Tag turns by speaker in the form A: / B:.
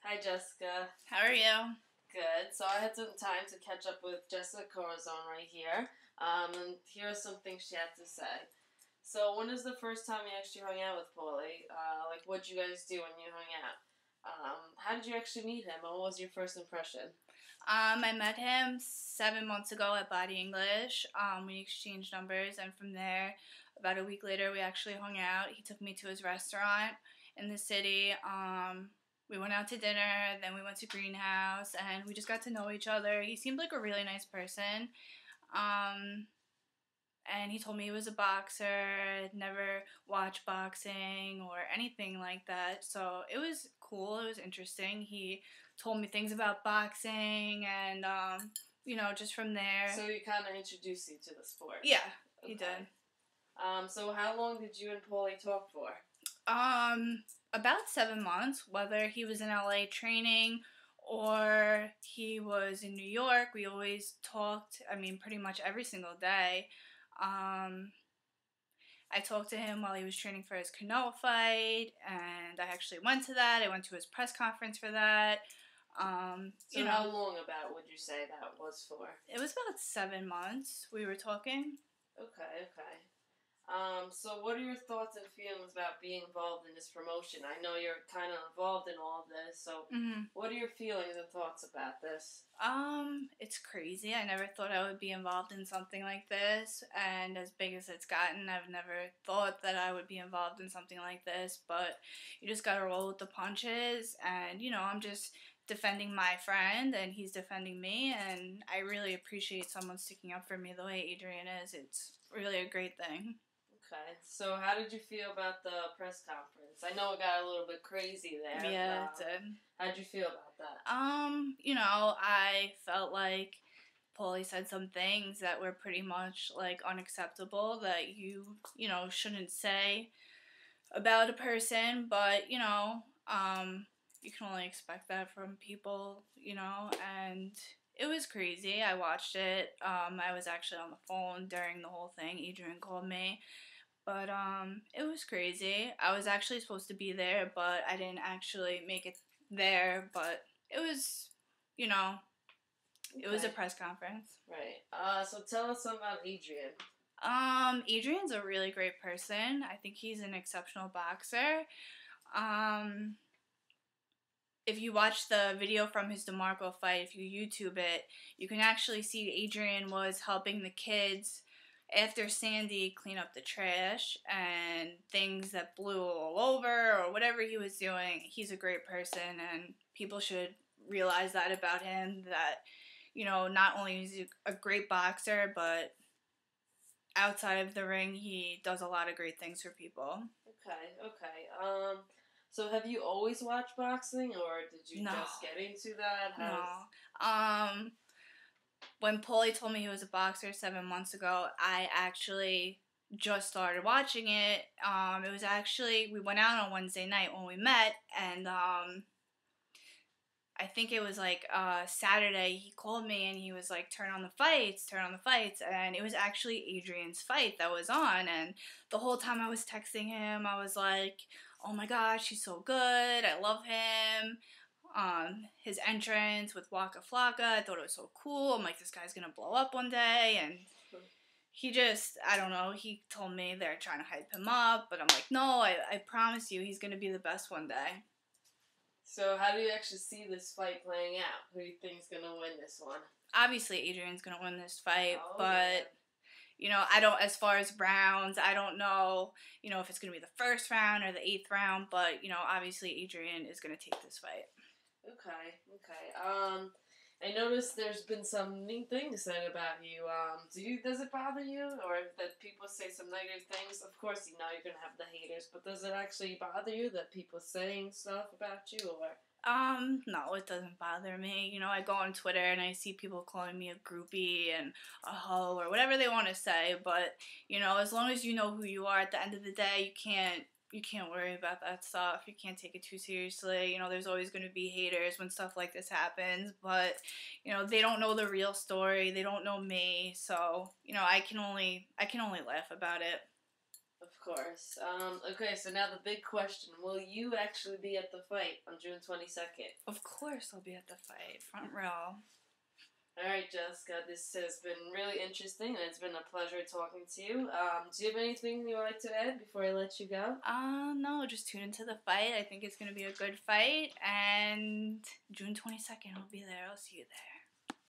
A: Hi, Jessica.
B: How are you?
A: Good. So I had some time to catch up with Jessica Corazon right here. And here are some things she had to say. So when is the first time you actually hung out with Paulie? What'd you guys do when you hung out? How did you actually meet him? What was your first impression?
B: I met him 7 months ago at Body English. We exchanged numbers, and from there, about a week later, we actually hung out. He took me to his restaurant in the city. We went out to dinner, then we went to Greenhouse, and we just got to know each other. He seemed like a really nice person. And he told me he was a boxer, never watched boxing or anything like that. So it was cool, it was interesting. He told me things about boxing and, just from there.
A: So he kind of introduced you to the sport?
B: Yeah, he did.
A: So how long did you and Paulie talk for?
B: About 7 months, whether he was in LA training or he was in New York. We always talked, pretty much every single day. I talked to him while he was training for his Canoa fight, and I actually went to that. I went to his press conference for that.
A: So how long about would you say that was for?
B: It was about 7 months we were talking.
A: Okay. So what are your thoughts and feelings about being involved in this promotion? I know you're kind of involved in all of this, so What are your feelings and thoughts about this?
B: It's crazy. I never thought I would be involved in something like this, and as big as it's gotten, I've never thought that I would be involved in something like this, but you just gotta roll with the punches, and, I'm just defending my friend, and he's defending me, and I really appreciate someone sticking up for me the way Adrien is. It's really a great thing.
A: Okay, so how did you feel about the press conference? I know it got a little bit crazy there.
B: Yeah, it did.
A: How'd you feel about that?
B: I felt like Paulie said some things that were pretty much, unacceptable that you shouldn't say about a person, but, you can only expect that from people, and it was crazy. I watched it. I was actually on the phone during the whole thing. Adrien called me. But it was crazy. I was actually supposed to be there, but I didn't actually make it there. But it was, it was a press conference.
A: Right. So tell us something about Adrien.
B: Adrien's a really great person. I think he's an exceptional boxer. If you watch the video from his DeMarco fight, if you YouTube it, you can actually see Adrien was helping the kids after Sandy clean up the trash and things that blew all over or whatever he was doing. He's a great person, and people should realize that about him, that, not only is he a great boxer, but outside of the ring, he does a lot of great things for people.
A: Okay. So have you always watched boxing, or did you just get into that?
B: No. When Paulie told me he was a boxer 7 months ago, I actually just started watching it. It was actually, we went out on Wednesday night when we met, and I think it was Saturday, he called me and he was like, turn on the fights, and it was actually Adrien's fight that was on, and the whole time I was texting him, I was like, oh my gosh, he's so good, I love him. His entrance with Waka Flocka, I thought it was so cool. I'm like, this guy's gonna blow up one day, and he just, I don't know, he told me they're trying to hype him up, but I'm like, no, I promise you, he's gonna be the best one day.
A: So how do you actually see this fight playing out? Who do you think's gonna win this one?
B: Obviously, Adrien's gonna win this fight, but I don't, as far as rounds, I don't know, if it's gonna be the first round or the 8th round, but, obviously Adrien is gonna take this fight.
A: Okay. I noticed there's been some neat things said about you. Does it bother you, or that people say some negative things? Of course, you're gonna have the haters, but does it actually bother you that people saying stuff about you, or?
B: No, it doesn't bother me. I go on Twitter and I see people calling me a groupie and a hoe or whatever they want to say, but, as long as you know who you are at the end of the day, you can't worry about that stuff. You can't take it too seriously. There's always going to be haters when stuff like this happens, but, they don't know the real story. They don't know me, so, I can only laugh about it.
A: Of course. Okay, so now the big question. Will you actually be at the fight on June 22nd?
B: Of course I'll be at the fight. Front row.
A: Alright, Jessica, this has been really interesting, and it's been a pleasure talking to you. Do you have anything you would like to add before I let you go?
B: No, just tune into the fight. I think it's going to be a good fight, and June 22nd, I'll be there. I'll see you there.